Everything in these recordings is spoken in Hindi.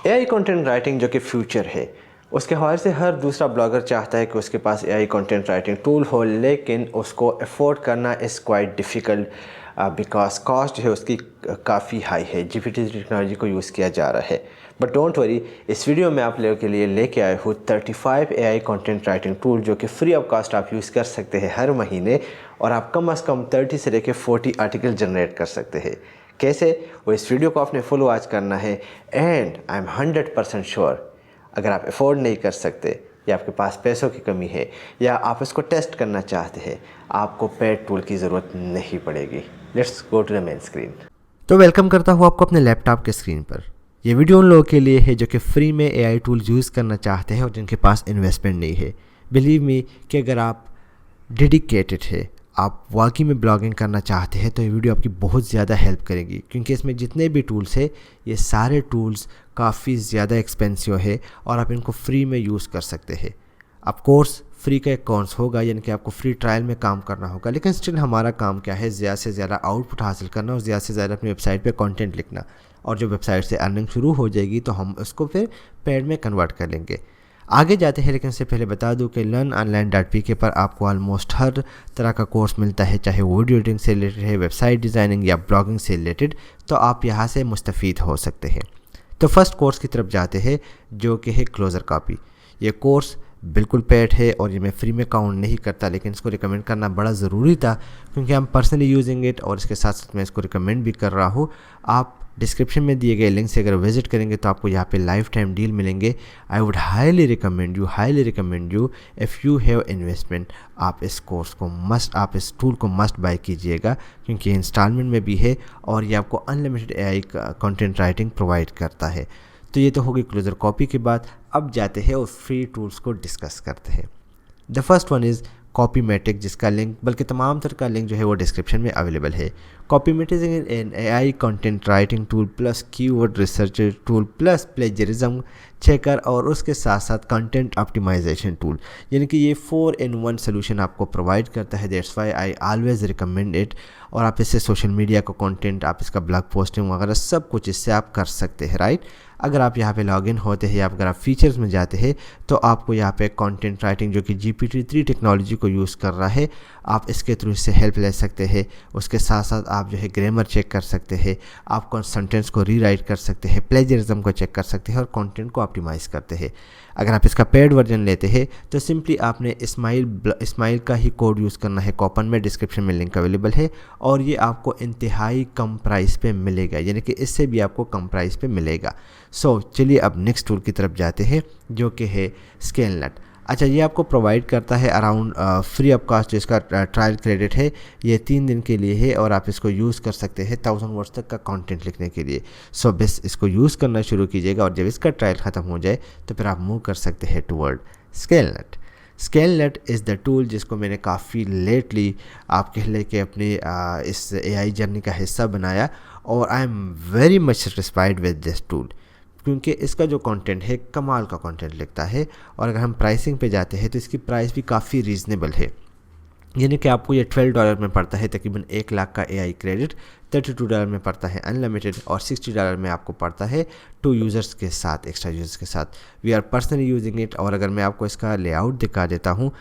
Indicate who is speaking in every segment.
Speaker 1: एआई कंटेंट राइटिंग जो कि फ्यूचर है, उसके हवाले से हर दूसरा ब्लॉगर चाहता है कि उसके पास एआई कंटेंट राइटिंग टूल हो, लेकिन उसको अफोर्ड करना is quite difficult because cost जो है उसकी काफ़ी हाई है। जीपीटी टेक्नोलॉजी को यूज़ किया जा रहा है। बट डोंट वरी, इस वीडियो में आप लोगों के लिए लेके आए हूँ 35 एआई कंटेंट राइटिंग टूल जो कि फ्री ऑफ कास्ट आप यूज़ कर सकते हैं हर महीने, और आप कम से कम 30 से लेकर 40 आर्टिकल जनरेट कर सकते हैं। कैसे, वो इस वीडियो को आपने फुल वॉच करना है। एंड आई एम 100% श्योर, अगर आप अफोर्ड नहीं कर सकते या आपके पास पैसों की कमी है या आप इसको टेस्ट करना चाहते हैं, आपको पेड टूल की ज़रूरत नहीं पड़ेगी। Let's go to the main screen.
Speaker 2: तो वेलकम करता हूँ आपको अपने लैपटॉप के स्क्रीन पर। ये वीडियो उन लोगों के लिए है जो कि फ्री में एआई टूल यूज़ करना चाहते हैं और जिनके पास इन्वेस्टमेंट नहीं है। बिलीव मी कि अगर आप डेडिकेटेड है, आप वाकई में ब्लॉगिंग करना चाहते हैं, तो ये वीडियो आपकी बहुत ज़्यादा हेल्प करेगी, क्योंकि इसमें जितने भी टूल्स है ये सारे टूल्स काफ़ी ज़्यादा एक्सपेंसिव है और आप इनको फ्री में यूज़ कर सकते हैं। ऑफ कोर्स फ्री का एक कॉन्स होगा, यानी कि आपको फ्री ट्रायल में काम करना होगा, लेकिन स्टिल हमारा काम क्या है, ज़्यादा से ज़्यादा आउटपुट हासिल करना और ज़्यादा से ज़्यादा अपनी वेबसाइट पे कंटेंट लिखना। और जब वेबसाइट से अर्निंग शुरू हो जाएगी तो हम उसको फिर पेड में कन्वर्ट कर लेंगे। आगे जाते हैं, लेकिन इससे पहले बता दूं कि learnonline.pk पर आपको ऑलमोस्ट हर तरह का कोर्स मिलता है, चाहे वो वीडियो एडिटिंग से रिलेटेड है, वेबसाइट डिज़ाइनिंग या ब्लॉगिंग से रिलेटेड, तो आप यहाँ से मुस्तफ़ीद हो सकते हैं। तो फर्स्ट कोर्स की तरफ जाते हैं जो कि है क्लोजर कॉपी। ये कोर्स बिल्कुल पेड है और ये मैं फ्री में काउंट नहीं करता, लेकिन इसको रिकमेंड करना बड़ा ज़रूरी था क्योंकि हम पर्सनली यूजिंग इट, और इसके साथ साथ मैं इसको रिकमेंड भी कर रहा हूँ। आप डिस्क्रिप्शन में दिए गए लिंक से अगर विजिट करेंगे तो आपको यहाँ पे लाइफ टाइम डील मिलेंगे। I would highly recommend you if you have investment, आप इस कोर्स को आप इस टूल को मस्ट बाय कीजिएगा, क्योंकि इंस्टॉलमेंट में भी है और ये आपको unlimited AI content writing provide करता है। तो ये तो होगी क्लोजर कॉपी की बात। अब जाते हैं और फ्री टूल्स को डिस्कस करते हैं। द फर्स्ट वन इज़ कॉपीमेटिक, जिसका लिंक, बल्कि तमाम तरह का लिंक जो है वो डिस्क्रिप्शन में अवेलेबल है। कॉपीमेटिक is an AI content writing tool plus keyword research tool plus plagiarism checker और उसके साथ साथ कंटेंट ऑप्टिमाइजेशन टूल, यानी कि ये 4-in-1 सोल्यूशन आपको प्रोवाइड करता है। That's why I always recommend it. और आप इससे सोशल मीडिया का कंटेंट, आप इसका ब्लॉग पोस्टिंग वगैरह सब कुछ इससे आप कर सकते हैं, राइट। अगर आप यहाँ पे लॉगिन होते हैं या अगर आप फीचर्स में जाते हैं तो आपको यहाँ पे कंटेंट राइटिंग जो कि GPT-3 टेक्नोलॉजी को यूज़ कर रहा है, आप इसके थ्रू इससे हेल्प ले सकते हैं। उसके साथ साथ आप जो है ग्रामर चेक कर सकते हैं, आप सेंटेंस को रीराइट कर सकते हैं, प्लेजरिज्म को चेक कर सकते हैं और कंटेंट को ऑप्टिमाइज़ करते हैं। अगर आप इसका पेड वर्जन लेते हैं तो सिंपली आपने इस्माइल का ही कोड यूज़ करना है। कॉपन में डिस्क्रिप्शन में लिंक अवेलेबल है और ये आपको इंतहाई कम प्राइस पे मिलेगा, यानी कि इससे भी आपको कम प्राइस पे मिलेगा। सो चलिए अब नेक्स्ट टूल की तरफ जाते हैं जो कि है स्केलनेट। अच्छा, ये आपको प्रोवाइड करता है अराउंड फ्री ऑफ कास्ट, जिसका ट्रायल क्रेडिट है ये 3 दिन के लिए है और आप इसको यूज़ कर सकते हैं 1000 वर्ड्स तक का कंटेंट लिखने के लिए। सो बस इसको यूज़ करना शुरू कीजिएगा और जब इसका ट्रायल ख़त्म हो जाए तो फिर आप मूव कर सकते हैं टूवर्ड स्केलनेट। स्केलनेट इज़ द टूल जिसको मैंने काफ़ी लेटली आप कह लें कि अपनी इस एआई जर्नी का हिस्सा बनाया और I am very much satisfied with this tool, क्योंकि इसका जो कंटेंट है कमाल का कंटेंट लिखता है। और अगर हम प्राइसिंग पे जाते हैं तो इसकी प्राइस भी काफ़ी रीज़नेबल है, यानी कि आपको ये $12 में पड़ता है तकरीबन 1 लाख का एआई क्रेडिट, $32 में पड़ता है अनलिमिटेड और $60 में आपको पड़ता है 2 यूज़र्स के साथ, एक्स्ट्रा यूज़र्स के साथ। We are personally using it. और अगर मैं आपको इसका लेआउट दिखा देता हूँ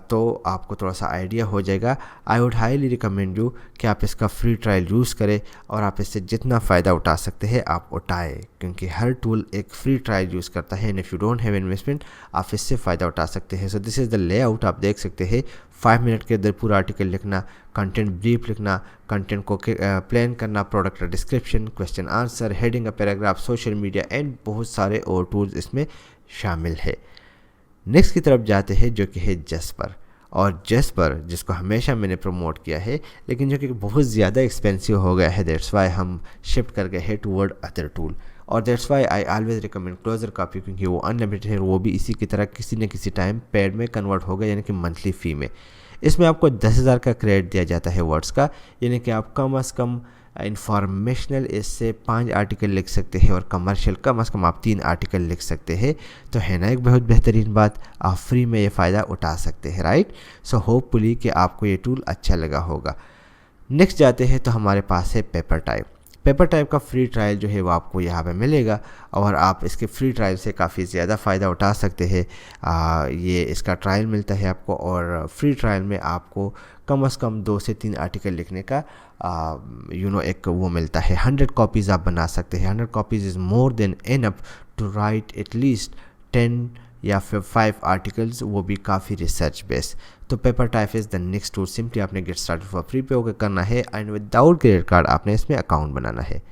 Speaker 2: तो आपको थोड़ा सा आइडिया हो जाएगा। I would highly recommend you कि आप इसका फ्री ट्रायल यूज़ करें और आप इससे जितना फ़ायदा उठा सकते हैं आप उठाएं, क्योंकि हर टूल एक फ्री ट्रायल यूज़ करता है। And if you don't have investment, आप इससे फ़ायदा उठा सकते हैं। सो दिस इज़ द लेआउट, आप देख सकते हैं। 5 मिनट के अंदर पूरा आर्टिकल लिखना, कंटेंट ब्रीफ लिखना, कंटेंट को प्लान करना, product description, question answer, heading, paragraph, social media and बहुत सारे और टूल्स इसमें शामिल है। नेक्स्ट की तरफ जाते हैं जो कि है जस्पर। और जस्पर जिसको हमेशा मैंने प्रमोट किया है, लेकिन जो कि बहुत ज़्यादा एक्सपेंसिव हो गया है, दैट्स वाई हम शिफ्ट कर गए हैं टूवर्ड अदर टूल। और that's why I always recommend closer copy, क्योंकि वो अनलिमिटेड है, वो भी इसी की तरह किसी न किसी टाइम पेड में कन्वर्ट होगा, यानी कि मंथली फ़ी में। इसमें आपको 10,000 का क्रेडिट दिया जाता है वर्ड्स का, यानी कि आप कम अज़ कम इंफॉर्मेशनल इससे 5 आर्टिकल लिख सकते हैं और कमर्शियल कम से कम आप 3 आर्टिकल लिख सकते हैं। तो है ना एक बहुत बेहतरीन बात, आप फ्री में ये फ़ायदा उठा सकते हैं, राइट। सो होपफुली कि आपको ये टूल अच्छा लगा होगा। नेक्स्ट जाते हैं तो हमारे पास है पेपर टाइप। पेपर टाइप का फ्री ट्रायल जो है वो आपको यहाँ पे मिलेगा और आप इसके फ्री ट्रायल से काफ़ी ज़्यादा फ़ायदा उठा सकते हैं। ये इसका ट्रायल मिलता है आपको और फ्री ट्रायल में आपको कम से कम 2 से 3 आर्टिकल लिखने का एक वो मिलता है। 100 कॉपीज़ आप बना सकते हैं। 100 copies is more than enough to write at least 10 या फिर 5 आर्टिकल्स, वो भी काफ़ी रिसर्च बेस्ड। तो paper type is the next tool. Simply आपने गेट स्टार्टेड फॉर फ्री पे होकर करना है एंड विदाउट क्रेडिट कार्ड आपने इसमें अकाउंट बनाना है।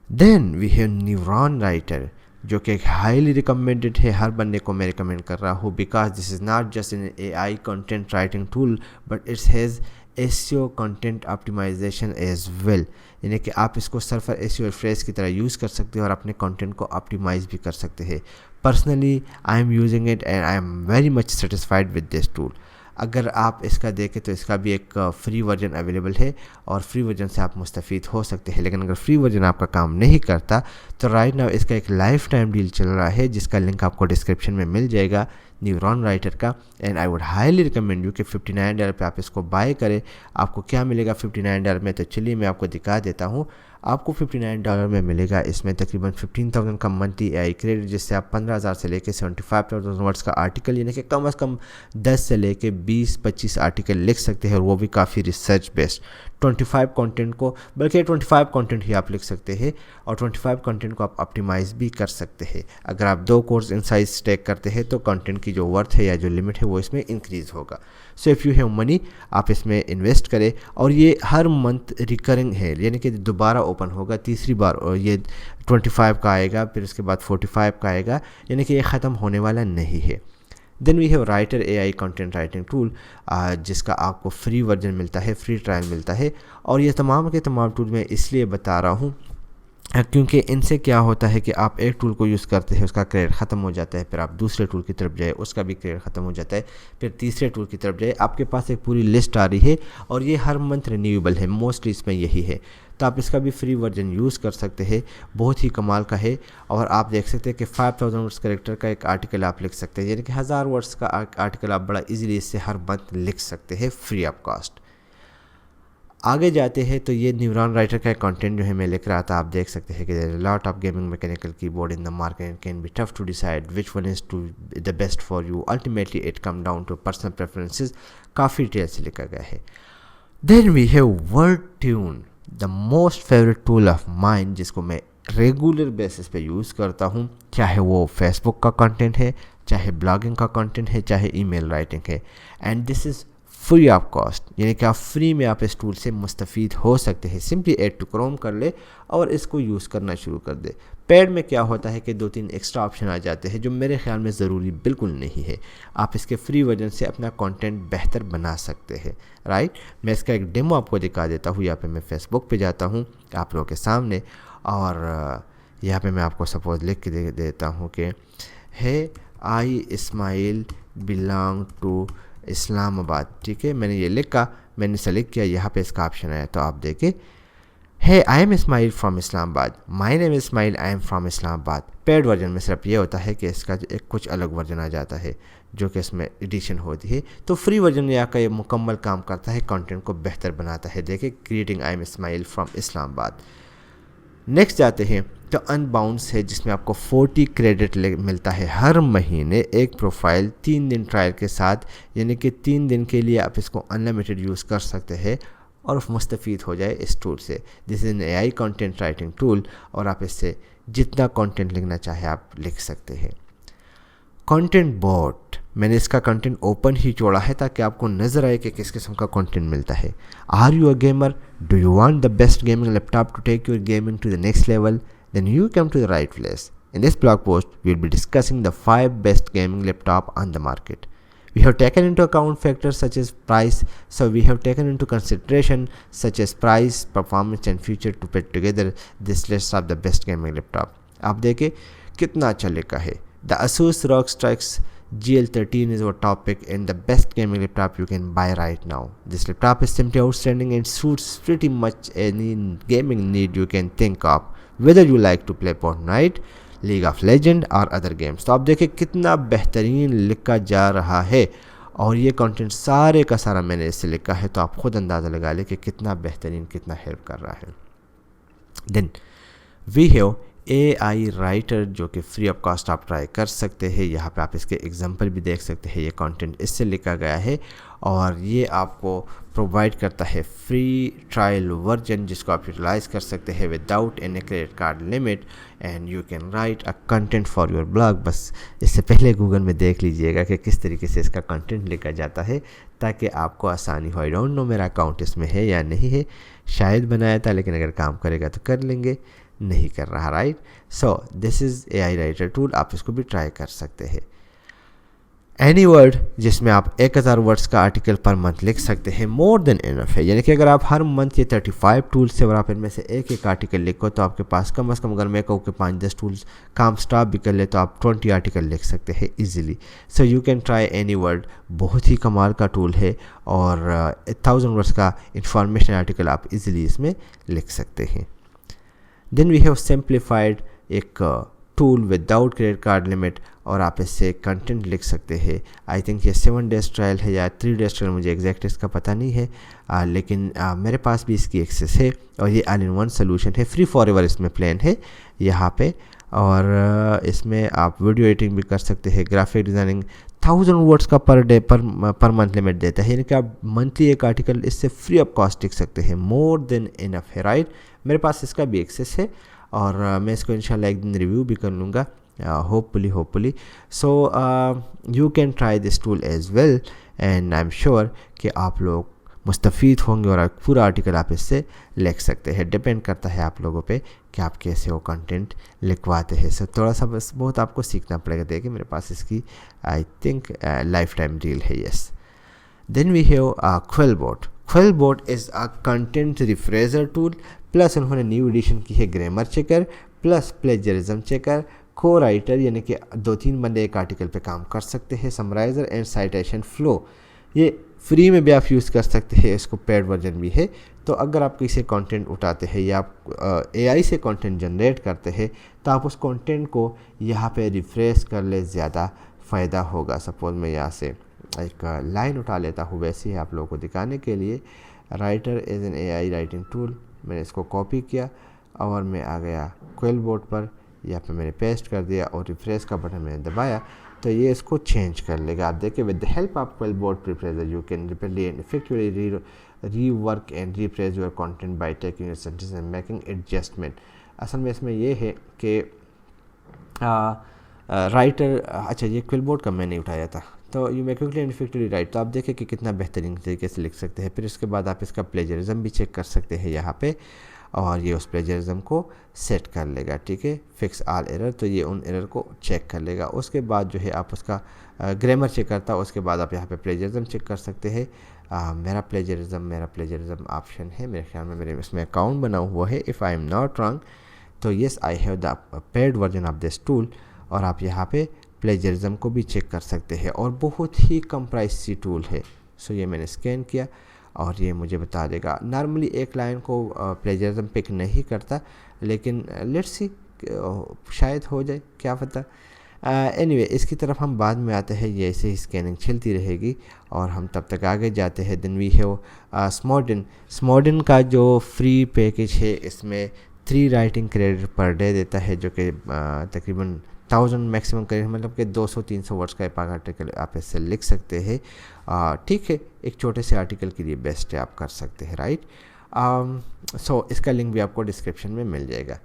Speaker 2: Then we have neuron writer, जो कि एक हाईली रिकमेंडेड है। हर बंदे को मैं रिकमेंड कर रहा हूँ because this is not just an AI content writing tool but it's has SEO content optimisation as well. यानी कि आप इसको सर्फर SEO फ्रेज की तरह यूज़ कर सकते हो और अपने कंटेंट को ऑप्टिमाइज़ भी कर सकते हैं। Personally I am using it and I am very much satisfied with this tool. अगर आप इसका देखें तो इसका भी एक फ्री वर्जन अवेलेबल है और फ्री वर्जन से आप मुस्तफ़ीद हो सकते हैं। लेकिन अगर फ्री वर्जन आपका काम नहीं करता तो राइट नाउ इसका एक लाइफ टाइम डील चल रहा है जिसका लिंक आपको डिस्क्रिप्शन में मिल जाएगा, न्यूरॉन राइटर का। And I would highly recommend you कि $59 पे आप इसको बाय करें। आपको क्या मिलेगा $59 में, तो चलिए मैं आपको दिखा देता हूँ। आपको $59 में मिलेगा इसमें तकरीबन 15,000 का मंथली AI क्रेडिट, जिससे आप 15,000 से लेके 75,000 वर्ड्स का आर्टिकल यानी कि कम से कम 10 से लेके 20-25 आर्टिकल लिख सकते हैं और वो भी काफ़ी रिसर्च बेस्ड। 25 कंटेंट को, बल्कि 25 कंटेंट ही आप लिख सकते हैं और 25 कंटेंट को आप ऑप्टिमाइज़ भी कर सकते हैं। अगर आप 2 कोर्स इनसाइज टेक करते हैं तो कंटेंट की जो वर्थ है या जो लिमिट है वो इसमें इंक्रीज़ होगा। So if you have money आप इसमें इन्वेस्ट करें और ये हर मंथ रिकरिंग है, यानी कि दोबारा ओपन होगा। तीसरी बार और ये 25 का आएगा, फिर उसके बाद 45 का आएगा, यानी कि ये ख़त्म होने वाला नहीं है। Then we have writer AI content writing tool, जिसका आपको फ्री वर्जन मिलता है, फ्री ट्रायल मिलता है। और ये तमाम के तमाम टूल मैं इसलिए बता रहा हूँ क्योंकि इनसे क्या होता है कि आप एक टूल को यूज़ करते हैं, उसका क्रेडिट ख़त्म हो जाता है, फिर आप दूसरे टूल की तरफ जाए, उसका भी क्रेडिट ख़त्म हो जाता है, फिर तीसरे टूल की तरफ जाए, आपके पास एक पूरी लिस्ट आ रही है और ये हर मंथ रिन्यूएबल है। मोस्टली इसमें यही है, तो आप इसका भी फ्री वर्जन यूज़ कर सकते हैं। बहुत ही कमाल का है और आप देख सकते हैं कि 5000 वर्ड्स कैरेक्टर का एक आर्टिकल आप लिख सकते हैं, यानी कि 1000 वर्ड्स का आर्टिकल आप बड़ा इजीली इससे हर मंथ लिख सकते हैं फ्री ऑफ कॉस्ट। आगे जाते हैं तो ये न्यूरॉन राइटर का कंटेंट जो है मैं लिख रहा था, आप देख सकते हैं कि lot of gaming mechanical keyboard in the market can be tough to decide which one is to the best for you, ultimately it come down to personal preferences. काफ़ी डिटेल से लिखा गया है। Then we have word tune, the most favourite tool of mine, जिसको मैं रेगुलर बेसिस पे यूज़ करता हूँ, चाहे वो फेसबुक का कंटेंट है, चाहे ब्लॉगिंग का कंटेंट है, चाहे ईमेल राइटिंग है। And this is free of cost, यानी कि आप फ्री में आप इस टूल से मुस्तफ़ीद हो सकते हैं। सिंपली ऐड टू क्रोम कर ले और इसको यूज़ करना शुरू कर दे। पेड में क्या होता है कि 2-3 एक्स्ट्रा ऑप्शन आ जाते हैं जो मेरे ख्याल में ज़रूरी बिल्कुल नहीं है। आप इसके फ्री वर्जन से अपना कंटेंट बेहतर बना सकते हैं, राइट। मैं इसका एक डेमो आपको दिखा देता हूँ। यहाँ पे मैं फेसबुक पे जाता हूँ आप लोगों के सामने और यहाँ पे मैं आपको सपोज लिख के दे देता हूँ कि है आई इस्माइल बिलोंग टू इस्लामाबाद। ठीक है, मैंने ये लिखा, मैंने सेलेक्ट किया, यहाँ पे इसका ऑप्शन आया तो आप देखें है I am Ismail from Islamabad, my name Ismail, I am from Islamabad. Paid version में सिर्फ ये होता है कि इसका एक कुछ अलग वर्जन आ जाता है जो कि इसमें एडिशन होती है। तो फ्री वर्जन यहाँ का ये मुकम्मल काम करता है, कंटेंट को बेहतर बनाता है। देखिए greeting I am Ismail from Islamabad. Next जाते हैं तो अनबाउंस है, जिसमें आपको 40 क्रेडिट मिलता है हर महीने, एक प्रोफाइल 3 दिन ट्रायल के साथ, यानी कि 3 दिन के लिए आप इसको अनलिमिटेड यूज़ कर सकते हैं और मुस्तफ़ीद हो जाए इस टूल से। This is an AI content writing tool और आप इससे जितना कंटेंट लिखना चाहे आप लिख सकते हैं। कंटेंट बोट, मैंने इसका कंटेंट ओपन ही छोड़ा है ताकि आपको नज़र आए कि किस किस्म का कंटेंट मिलता है। Are you a gamer? Do you want the best gaming laptop to take your gaming to the next level? Then you come to the right place. In this blog post, we will be discussing the 5 best gaming laptop on the market. We have taken into account factors such as price, so we have taken into consideration such as price, performance and feature to put together this list of the best gaming laptop. आप देखें कितना अच्छा लिखा है। The Asus ROG Strix GL13 is our topic and the best gaming laptop you can buy right now. This laptop is simply outstanding and suits pretty much any gaming need you can think of, whether you like to play Fortnite, League of Legends और other games। तो आप देखें कितना बेहतरीन लिखा जा रहा है और ये कंटेंट सारे का सारा मैंने इससे लिखा है, तो आप खुद अंदाज़ा लगा लें कि कितना बेहतरीन, कितना हेल्प कर रहा है। Then we have AI writer जो कि फ्री ऑफ कॉस्ट आप ट्राई कर सकते हैं। यहाँ पे आप इसके एग्जांपल भी देख सकते हैं, ये कंटेंट इससे लिखा गया है और ये आपको प्रोवाइड करता है फ्री ट्रायल वर्जन जिसको आप यूटिलाइज़ कर सकते हैं without any credit card limit and you can write a content for your blog. बस इससे पहले गूगल में देख लीजिएगा कि किस तरीके से इसका कंटेंट लिखा जाता है ताकि आपको आसानी हो। आई डोंट नो मेरा अकाउंट इसमें है या नहीं है, शायद बनाया था, लेकिन अगर काम करेगा तो कर लेंगे, नहीं कर रहा, right. So this is AI writer tool, आप इसको भी ट्राई कर सकते हैं। एनी वर्ड जिसमें आप 1000 वर्ड्स का आर्टिकल पर मंथ लिख सकते हैं, मोर देन इनफ है। यानी कि अगर आप हर मंथ ये 35 टूल्स से और आप इनमें से एक आर्टिकल लिखो तो आपके पास कम से कम, अगर मैं कहूँ कि 5-10 टूल्स काम स्टॉप भी कर ले तो आप 20 आर्टिकल लिख सकते हैं easily. So you can try any word, बहुत ही कमाल का टूल है और 1000 वर्ड्स का इंफॉर्मेशन आर्टिकल आप ईजिली इसमें लिख सकते हैं। देन वी हैव सिंप्लीफाइड एक tool without credit card limit और आप इससे कंटेंट लिख सकते हैं। आई थिंक ये 7 डेज ट्रायल है या 3 डेज ट्रायल, मुझे एग्जैक्ट इसका पता नहीं है, लेकिन मेरे पास भी इसकी एक्सेस है और ये ऑल इन वन सोल्यूशन है, फ्री फॉर एवर इसमें प्लान है यहाँ पे। और इसमें आप वीडियो एडिटिंग भी कर सकते हैं, ग्राफिक डिज़ाइनिंग, 1000 वर्ड्स का per day per month limit देता है, यानी कि आप मंथली एक आर्टिकल इससे फ्री ऑफ कॉस्ट लिख सकते हैं, मोर देन इनफ है, राइट। मेरे पास इसका भी एक्सेस है और मैं इसको इंशाल्लाह एक दिन रिव्यू भी कर लूँगा, hopefully. So you can try this tool as well and I am sure कि आप लोग मुस्तफ़ीद होंगे और पूरा आर्टिकल आप इससे लिख सकते हैं। डिपेंड करता है आप लोगों पे कि आप कैसे वो कंटेंट लिखवाते हैं। सो थोड़ा सा बस बहुत आपको सीखना पड़ेगा। देखिए मेरे पास इसकी I think life time deal है, yes. Then we have QuillBot. QuillBot is a content rephraser tool, plus उन्होंने न्यू एडिशन की है grammar checker, plus plagiarism checker, co-writer यानी कि 2-3 बंदे एक आर्टिकल पे काम कर सकते हैं, समराइज़र एंड साइटेशन फ्लो। ये फ्री में भी आप यूज़ कर सकते हैं, इसको पेड वर्जन भी है। तो अगर आप किसी कंटेंट उठाते हैं या आप AI से कंटेंट जनरेट करते हैं तो आप उस कंटेंट को यहाँ पे रिफ्रेश कर ले, ज़्यादा फ़ायदा होगा। सपोज़ मैं यहाँ से एक लाइन उठा लेता हूँ, वैसे ही आप लोगों को दिखाने के लिए। Writer as an AI writing tool, मैंने इसको कॉपी किया और मैं आ गया क्विलबोर्ड पर, यहाँ पे मैंने पेस्ट कर दिया और रिफ्रेश का बटन मैंने दबाया तो ये इसको चेंज कर लेगा। आप देखिए with the help of QuillBot paraphraser you can rapidly and effectively rework and rephrase your content by taking your sentence and making adjustment। असल में इसमें ये है कि राइटर, अच्छा ये क्विलबोर्ड का मैंने उठाया था, तो you make quickly and effectively right. तो आप देखें कि कितना बेहतरीन तरीके से लिख सकते हैं। फिर इसके बाद आप इसका प्लेजरिज्म भी चेक कर सकते हैं यहाँ पे और ये उस प्लेजरिज्म को सेट कर लेगा, ठीक है, फिक्स ऑल एरर, तो ये उन एरर को चेक कर लेगा। उसके बाद जो है आप उसका ग्रामर चेक करता है, उसके बाद आप यहाँ पे प्लेजरिज्म चेक कर सकते हैं। मेरा प्लेजरिज्म ऑप्शन है, मेरे ख्याल में मेरे इसमें अकाउंट बना हुआ है, if I am not wrong. तो yes I have the paid version of this tool और आप यहाँ पे प्लेजरिज्म को भी चेक कर सकते हैं और बहुत ही कम प्राइस सी टूल है। सो ये मैंने स्कैन किया और ये मुझे बता देगा। नॉर्मली एक लाइन को प्लेजरिज्म पिक नहीं करता, लेकिन लेट्स सी शायद हो जाए, क्या पता। एनीवे इसकी तरफ हम बाद में आते हैं, ये ऐसे ही स्कैनिंग चलती रहेगी और हम तब तक आगे जाते हैं। देन वी हैव स्मॉर्डन का जो फ्री पैकेज है, इसमें 3 राइटिंग क्रेडिट पर डे देता है, जो कि तकरीबन 1000 मैक्सिमम क्रेडिट, मतलब कि 200-300 वर्ड्स का एक आर्टिकल आप इससे लिख सकते हैं। ठीक है, एक छोटे से आर्टिकल के लिए बेस्ट है, आप कर सकते हैं, राइट। सो इसका लिंक भी आपको डिस्क्रिप्शन में मिल जाएगा।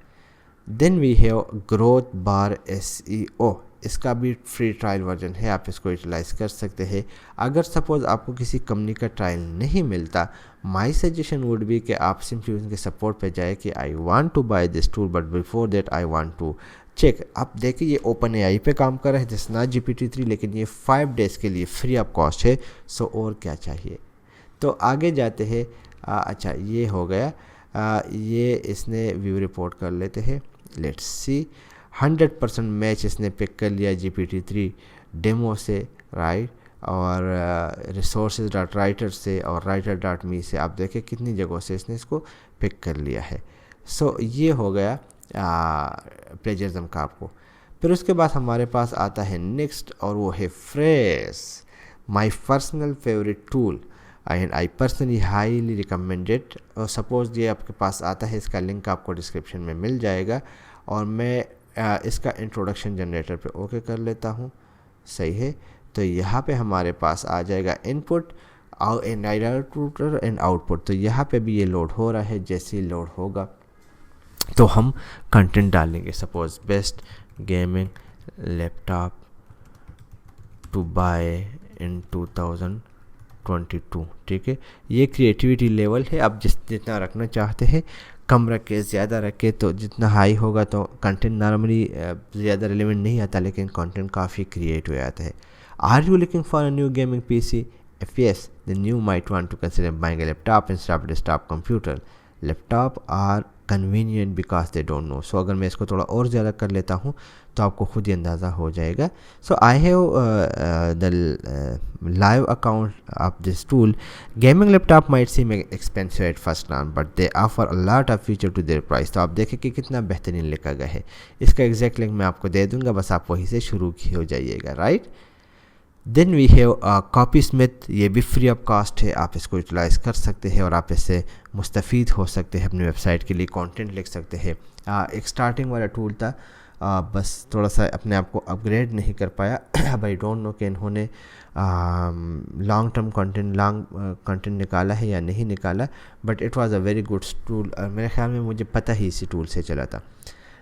Speaker 2: Then we have growth bar SEO, इसका भी फ्री ट्रायल वर्जन है, आप इसको यूटिलाइज़ कर सकते हैं। अगर सपोज़ आपको किसी कंपनी का ट्रायल नहीं मिलता, माई सजेशन वुड बी कि आप सिंपली उनके सपोर्ट पे जाए कि I want to buy this tool but before that I want to check. आप देखिए ये ओपन AI पे काम कर रहा है, दिस नॉट GPT-3, लेकिन ये 5 डेज़ के लिए फ्री ऑफ कॉस्ट है। सो और क्या चाहिए। तो आगे जाते हैं। अच्छा ये हो गया, ये इसने व्यू रिपोर्ट कर लेते हैं, लेट्स सी। 100% मैच इसने पिक कर लिया GPT-3 डेमो से, राइट, और resources.writer से और writer.me से। आप देखें कितनी जगहों से इसने इसको पिक कर लिया है। सो ये हो गया प्लेजरिज्म का आपको। फिर उसके बाद हमारे पास आता है नेक्स्ट और वो है fresh, my personal favourite tool. And I personally highly recommended. और सपोज़ ये आपके पास आता है, इसका लिंक आपको डिस्क्रिप्शन में मिल जाएगा। और मैं इसका इंट्रोडक्शन जनरेटर पे ओके कर लेता हूँ। सही है, तो यहाँ पे हमारे पास आ जाएगा इनपुट एंड एंड आउटपुट। तो यहाँ पे भी ये लोड हो रहा है। जैसे ही लोड होगा तो हम कंटेंट डालेंगे। Suppose best gaming laptop to buy in 2022। ठीक है, ये क्रिएटिविटी लेवल है, आप जितना रखना चाहते हैं, कम रखे ज़्यादा रखे। तो जितना हाई होगा तो कंटेंट नॉर्मली ज़्यादा रिलेवेंट नहीं आता, लेकिन कंटेंट काफ़ी क्रिएट हो जाता है। Are you looking for a new gaming PC? If yes, then you might want to consider buying a laptop instead of desktop computer. Laptop are convenient because they don't know. So अगर मैं इसको थोड़ा और ज़्यादा कर लेता हूँ तो आपको खुद ही अंदाज़ा हो जाएगा। So I have the live account of this tool. Gaming laptop might seem expensive at first glance, but they offer a lot of feature to their price. तो आप देखें कि कितना बेहतरीन लिखा गया है। इसका एग्जैक्ट लिंक मैं आपको दे दूंगा, बस आप वहीं से शुरू हो जाइएगा। Right, then we have copy smith. ये भी फ्री ऑफ कास्ट है, आप इसको यूटिलाइज़ कर सकते हैं और आप इससे मुस्तफ़ीद हो सकते हैं, अपनी वेबसाइट के लिए कंटेंट लिख सकते हैं। एक स्टार्टिंग वाला टूल था, बस थोड़ा सा अपने आप को अपग्रेड नहीं कर पाया। अब आई डोंट नो कि इन्होंने लॉन्ग टर्म कंटेंट निकाला है या नहीं निकाला, but it was a very good tool. मेरे ख्याल में मुझे पता ही इसी टूल से चला था।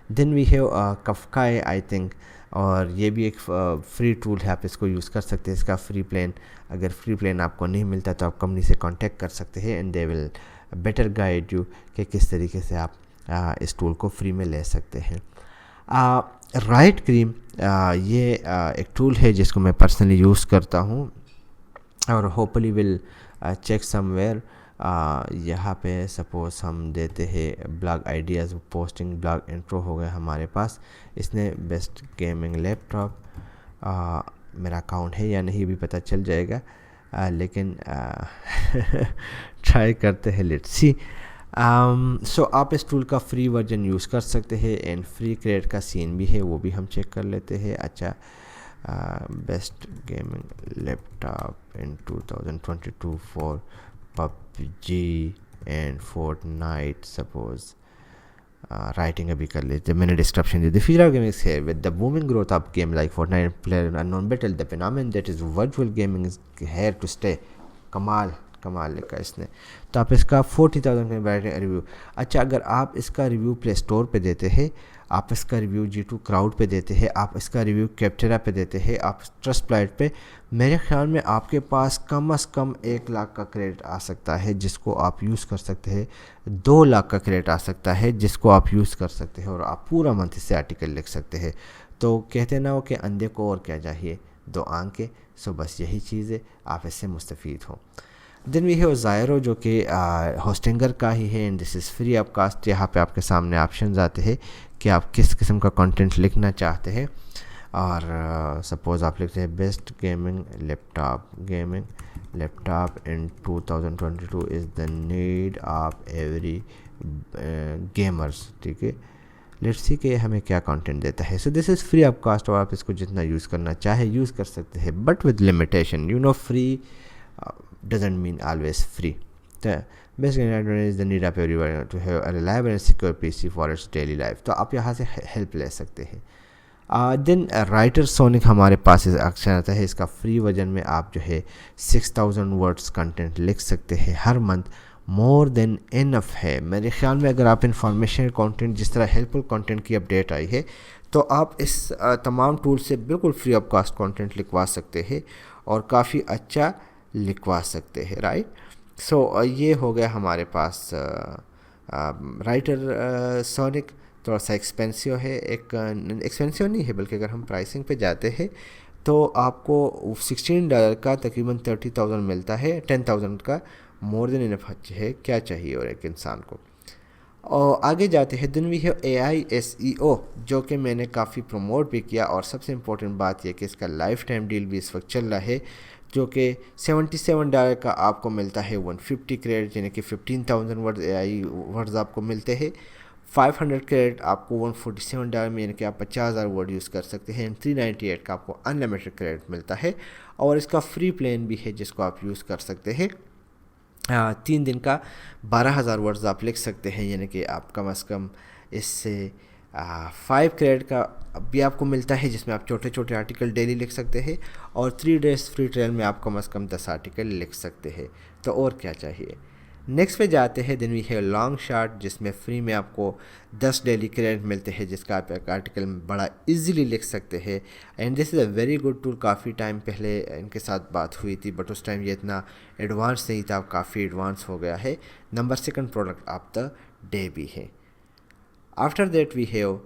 Speaker 2: देन वी हैव कफकाई आई थिंक, और ये भी एक फ्री टूल है, आप इसको यूज़ कर सकते हैं। इसका फ्री प्लान, अगर फ्री प्लान आपको नहीं मिलता तो आप कंपनी से कांटेक्ट कर सकते हैं and they will better guide you कि किस तरीके से आप इस टूल को फ्री में ले सकते हैं। राइट क्रीम, ये एक टूल है जिसको मैं पर्सनली यूज़ करता हूँ और होपफुली विल चेक समवेयर। यहाँ पे सपोज़ हम देते हैं blog ideas, posting blog intro हो गया हमारे पास। इसने बेस्ट गेमिंग लैपटॉप, मेरा अकाउंट है या नहीं भी पता चल जाएगा, लेकिन ट्राई करते हैं, लेट्स सी। सो आप इस टूल का फ्री वर्जन यूज़ कर सकते हैं एंड फ्री क्रेडिट का सीन भी है, वो भी हम चेक कर लेते हैं। अच्छा, best gaming laptop in 2022 for PUBG and Fortnite suppose. Writing अभी कर लेते, मैंने डिस्क्रिप्शन दी द फीचर ऑफ गेमिंग है with the booming growth of game like Fortnite player unknown battle the phenomenon that is virtual gaming is here to stay. कमाल लिखा इसने। तो आप इसका 40,000 का रिव्यू। अच्छा, अगर आप इसका रिव्यू प्ले स्टोर पे देते हैं, आप इसका रिव्यू G2 क्राउड पे देते हैं, आप इसका रिव्यू कैप्टेरा पे देते हैं, आप ट्रस्ट प्लाइट पे, मेरे ख्याल में आपके पास कम से कम 1 लाख का क्रेडिट आ सकता है जिसको आप यूज़ कर सकते हैं। 2 लाख का क्रेडिट आ सकता है जिसको आप यूज़ कर सकते हैं और आप पूरा मंथ इससे आर्टिकल लिख सकते हैं। तो कहते ना हो कि अंधे को और क्या चाहिए, 2 आंखें। सो बस यही चीज़ है, आप इससे मुस्तफ़ीद हो। देन वी हैव ज़ायरो, जो कि होस्टिंगर का ही है and this is free of cost. यहाँ पे आपके सामने ऑप्शंस आते हैं कि आप किस किस्म का कंटेंट लिखना चाहते हैं। और सपोज़ आप लिखते हैं best gaming laptop in 2022 is the need of every gamers. ठीक है, लेट्स सी कि हमें क्या कंटेंट देता है। So this is free of cost और आप इसको जितना यूज़ करना चाहे यूज़ कर सकते हैं, but with limitation. You know, free doesn't mean always free. The best advantage is the need of everyone to have a reliable and secure PC for its daily life. तो आप यहाँ से हेल्प ले सकते हैं। देन राइटर सोनिक हमारे पास ऑप्शन आता है। इसका फ्री वर्जन में आप जो है 6000 वर्ड्स कंटेंट लिख सकते हैं हर मंथ। मोर देन इनफ है मेरे ख्याल में। अगर आप इंफॉर्मेशन कंटेंट, जिस तरह हेल्पफुल कंटेंट की अपडेट आई है, तो आप इस तमाम टूल से बिल्कुल फ्री ऑफ कास्ट कंटेंट लिखवा सकते हैं और काफ़ी अच्छा लिखवा सकते हैं। राइट, सो ये हो गया हमारे पास राइटर सोनिक। थोड़ा सा एक्सपेंसिव है, एक्सपेंसिव नहीं है बल्कि अगर हम प्राइसिंग पे जाते हैं तो आपको $16 का तकरीबन 30,000 मिलता है। 10,000 का मोर देन इनफ है, क्या चाहिए और एक इंसान को। और आगे जाते हैं। Then we have AI SEO, जो कि मैंने काफ़ी प्रमोट भी किया और सबसे इम्पोर्टेंट बात यह कि इसका लाइफ टाइम डील भी इस वक्त चल रहा है, जो कि $77 का आपको मिलता है 150 क्रेडिट, यानी कि 15,000 वर्ड्स AI वर्ड्स आपको मिलते हैं। 500 क्रेडिट आपको $147 में, यानी कि आप 50,000 वर्ड यूज़ कर सकते हैं। 398 का आपको अनलिमिटेड क्रेडिट मिलता है और इसका फ्री प्लान भी है जिसको आप यूज़ कर सकते हैं। 3 दिन का 12,000 वर्ड्स आप लिख सकते हैं, यानी कि आप कम से कम इससे 5 क्रेडिट का भी आपको मिलता है, जिसमें आप छोटे छोटे आर्टिकल डेली लिख सकते हैं, और 3 डेज़ फ्री ट्रायल में आप कम से कम 10 आर्टिकल लिख सकते हैं। तो और क्या चाहिए। नेक्स्ट पे जाते हैं। Then we have long shot, जिसमें फ्री में आपको 10 डेली क्रेडिट मिलते हैं, जिसका आप एक आर्टिकल में बड़ा इजीली लिख सकते हैं। And this is a very good tool. काफ़ी टाइम पहले इनके साथ बात हुई थी, बट उस टाइम ये इतना एडवांस नहीं था, काफ़ी एडवांस हो गया है। Number 2 product of the day भी है। After that we have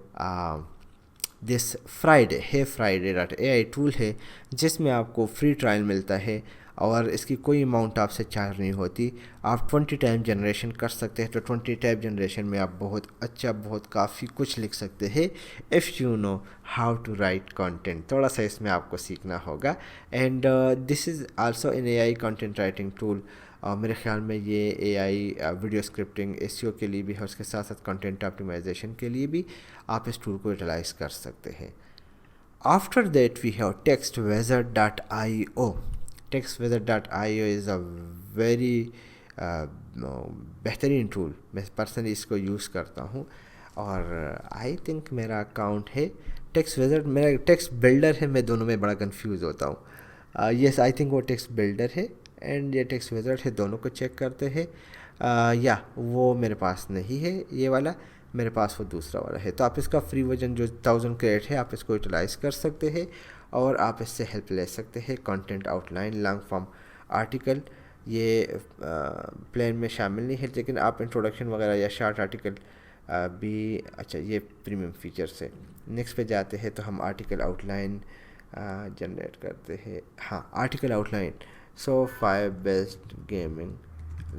Speaker 2: this Friday है, friday.ai टूल है, जिसमें आपको फ्री ट्रायल मिलता है और इसकी कोई अमाउंट आपसे चार्ज नहीं होती। आप 20 टाइम जनरेशन कर सकते हैं। तो 20 टाइम जनरेशन में आप बहुत अच्छा, बहुत काफ़ी कुछ लिख सकते हैं, if you know how to write content. थोड़ा सा इसमें आपको सीखना होगा। And this is also in AI content writing tool. मेरे ख्याल में ये AI वीडियो स्क्रिप्टिंग SEO के लिए भी है, उसके साथ साथ कंटेंट ऑप्टिमाइजेशन के लिए भी आप इस टूल को यूटिलाइज़ कर सकते हैं। After that we have textwizard.io। textwizard.io is a very बेहतरीन टूल। मैं पर्सनली इसको यूज़ करता हूँ, और आई थिंक मेरा अकाउंट है टेक्स्ट मेरा टेक्स्ट बिल्डर है। मैं दोनों में बड़ा कंफ्यूज होता हूँ। यस, आई थिंक वो टेक्स्ट बिल्डर है एंड ये टेक्स्ट विज़ार्ड है, दोनों को चेक करते हैं। या वो मेरे पास नहीं है ये वाला, मेरे पास वो दूसरा वाला है। तो आप इसका फ्री वर्जन जो 1000 क्रेडिट है, आप इसको यूटिलाइज़ कर सकते हैं और आप इससे हेल्प ले सकते हैं। Content outline, long form article ये प्लान में शामिल नहीं है, लेकिन आप इंट्रोडक्शन वगैरह या शार्ट आर्टिकल भी, अच्छा ये प्रीमियम फीचर्स है। नेक्स्ट पे जाते हैं तो हम आर्टिकल आउटलाइन जनरेट करते हैं। हाँ, आर्टिकल आउटलाइन। सो 5 बेस्ट गेमिंग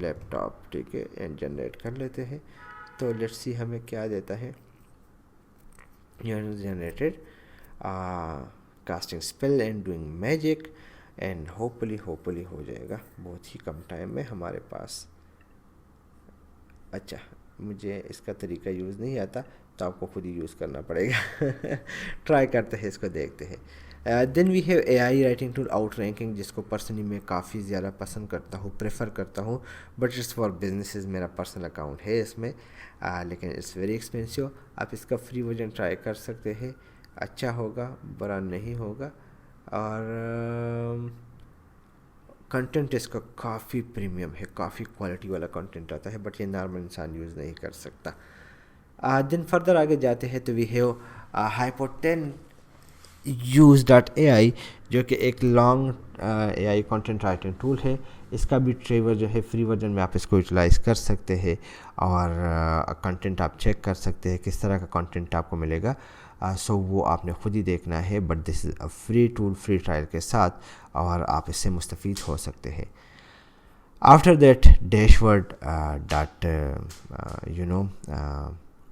Speaker 2: लैपटॉप, ठीक है, एंड जनरेट कर लेते हैं। तो लेट्स सी हमें क्या देता है। Generated casting spell and doing magic, and hopefully हो जाएगा बहुत ही कम टाइम में हमारे पास। अच्छा, मुझे इसका तरीका यूज़ नहीं आता, तो आपको खुद ही यूज़ करना पड़ेगा। ट्राई करते हैं, इसको देखते हैं। Then we have AI writing tool outranking, जिसको पर्सनली मैं काफ़ी ज़्यादा पसंद करता हूँ, प्रेफर करता हूँ, बट इट्स फॉर बिजनेसेस। मेरा पर्सनल अकाउंट है इसमें, लेकिन इट्स वेरी एक्सपेंसिव। आप इसका फ्री वर्जन ट्राई कर सकते हैं, अच्छा होगा, बुरा नहीं होगा। और कंटेंट इसका काफ़ी प्रीमियम है, काफ़ी क्वालिटी वाला कंटेंट आता है, बट ये नॉर्मल इंसान यूज़ नहीं कर सकता। दिन फर्दर आगे जाते हैं तो वी हैव हाइपोटेन use.ai, जो कि एक long AI content writing tool है। इसका भी ट्रेवर जो है फ्री वर्जन में आप इसको यूटिलाइज़ कर सकते हैं, और कंटेंट आप चेक कर सकते हैं किस तरह का कंटेंट आपको मिलेगा। सो वो आपने खुद ही देखना है, but this is a free tool, free trial के साथ, और आप इससे मुस्तफ़ीद हो सकते हैं। आफ्टर दैट डैशवर्ड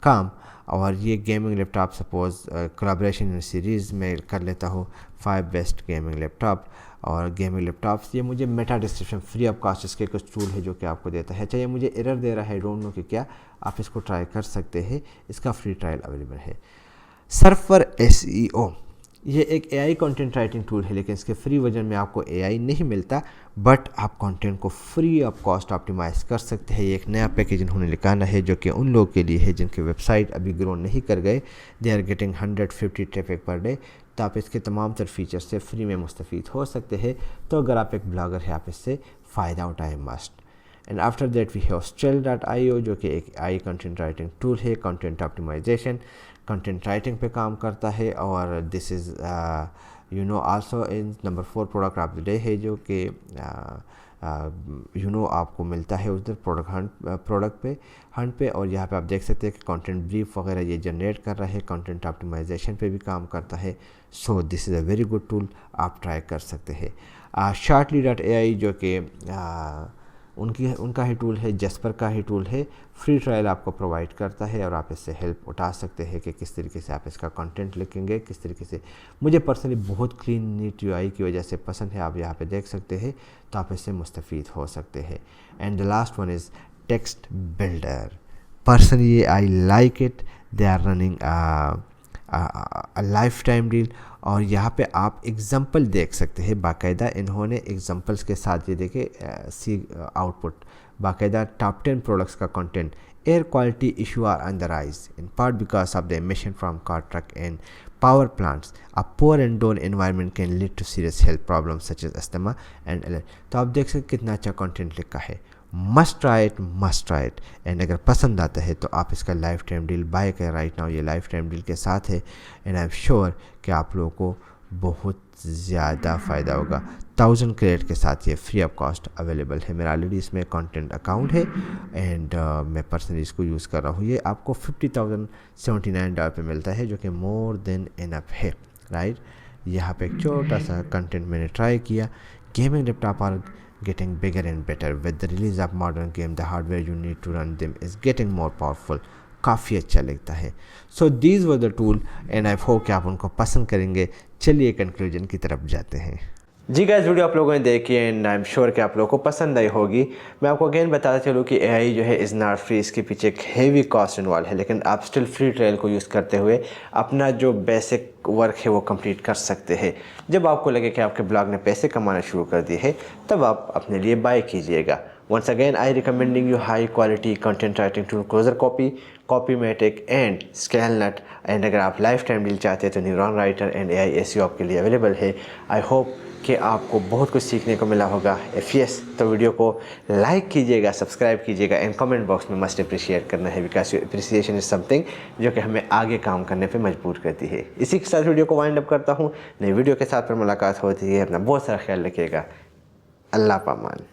Speaker 2: काम, और ये gaming laptop suppose collaboration series में कर लेता हूँ 5 बेस्ट गेमिंग लैपटॉप। और गेमिंग लैपटॉप्स ये मुझे Meta description free of cost इसके कुछ टूल है जो कि आपको देता है। चाहिए मुझे एरर दे रहा है, डोंट नो कि क्या, आप इसको ट्राई कर सकते हैं, इसका फ्री ट्रायल अवेलेबल है। सर्फर SEO, ये एक AI कंटेंट राइटिंग टूल है, लेकिन इसके फ्री वर्जन में आपको AI नहीं मिलता, बट आप कंटेंट को फ्री ऑफ कॉस्ट ऑप्टिमाइज़ कर सकते हैं। ये एक नया पैकेज इन्होंने निकाला है, जो कि उन लोगों के लिए है जिनके वेबसाइट अभी ग्रो नहीं कर गए, they are getting 150 traffic per day. तो आप इसके तमाम तर फीचर्स से फ्री में मुस्तफ़ीद हो सकते हैं। तो अगर आप एक ब्लॉगर हैं, आप इससे फ़ायदा उठाएँ must. And after that we have Strel.io, जो कि एक AI कंटेंट राइटिंग टूल है, कंटेंट ऑप्टिमाइजेशन, कंटेंट राइटिंग पे काम करता है। और this is also in number 4 product of the day है, जो कि आपको मिलता है उधर प्रोडक्ट हंट पे। और यहाँ पे आप देख सकते हैं कि कंटेंट ब्रीफ वगैरह ये जनरेट कर रहा है, कंटेंट ऑप्टिमाइजेशन पे भी काम करता है। So this is a very good tool, आप ट्राई कर सकते हैं। Shortly.ai, जो कि उनका ही टूल है, जस्पर का ही टूल है, फ्री ट्रायल आपको प्रोवाइड करता है, और आप इससे हेल्प उठा सकते हैं कि किस तरीके से आप इसका कंटेंट लिखेंगे, किस तरीके से। मुझे पर्सनली बहुत क्लीन नीट UI की वजह से पसंद है, आप यहाँ पे देख सकते हैं, तो आप इससे मुस्तफ़ीद हो सकते हैं। And the last one is text builder. Personally I like it, they are running life time deal, और यहाँ पे आप एग्ज़ाम्पल देख सकते हैं बाकायदा। इन्होंने एग्ज़ाम्पल्स के साथ ये देखे सी आउटपुट बाकायदा टॉप 10 प्रोडक्ट्स का content. Air quality issue are on the rise in part because of the emission from car truck and power plants. A poor indoor environment can lead to serious health problems such as asthma and allergy. तो आप देख सकते कितना अच्छा कंटेंट लिखा है। मस्ट ट्राई इट एंड अगर पसंद आता है तो आप इसका लाइफ टाइम डील बाय करें राइट नाउ। ये लाइफ टाइम डील के साथ है एंड आई एम श्योर कि आप लोगों को बहुत ज़्यादा फ़ायदा होगा। 1000 क्रेडिट के साथ ये फ्री ऑफ कॉस्ट अवेलेबल है। मेरा ऑलरेडी इसमें कंटेंट अकाउंट है एंड मैं पर्सनली इसको यूज़ कर रहा हूँ। ये आपको $50,079 पे मिलता है जो कि मोर देन इनफ है राइट। यहाँ पे एक छोटा सा कंटेंट मैंने ट्राई किया। Gaming laptop are getting bigger and better with the release of modern game. The hardware you need to run them is getting more powerful. काफ़ी अच्छा लगता है। So these were the tool and I hope कि आप उनको पसंद करेंगे। चलिए कंक्लूजन की तरफ जाते हैं।
Speaker 1: जी गाइस, वीडियो आप लोगों ने देखी एंड आई एम श्योर कि आप लोगों को पसंद आई होगी। मैं आपको अगेन बताता चलूँ कि एआई जो है इज़ नॉट फ्री, इसके पीछे एक हेवी कॉस्ट इन्वॉल्व है, लेकिन आप स्टिल फ्री ट्रायल को यूज़ करते हुए अपना जो बेसिक वर्क है वो कंप्लीट कर सकते हैं। जब आपको लगे कि आपके ब्लॉग ने पैसे कमाना शुरू कर दिए है तब आप अपने लिए बाय कीजिएगा। Once again I recommending you high quality content writing tool Closer Copy, Copymatic and Scalenut. And अगर आप लाइफ टाइम डील चाहते हैं तो Neuron Writer and AI SEO आपके लिए अवेलेबल है। आई होप कि आपको बहुत कुछ सीखने को मिला होगा। इफ़ यस तो वीडियो को लाइक कीजिएगा, सब्सक्राइब कीजिएगा एंड कमेंट बॉक्स में मस्ट अप्रिशिएट करना है because your appreciation is something जो कि हमें आगे काम करने पे मजबूर करती है। इसी के साथ वीडियो को वाइंड अप करता हूँ। नई वीडियो के साथ पर मुलाकात होती है। अपना बहुत सारा ख्याल रखिएगा। अल्लाह पामान।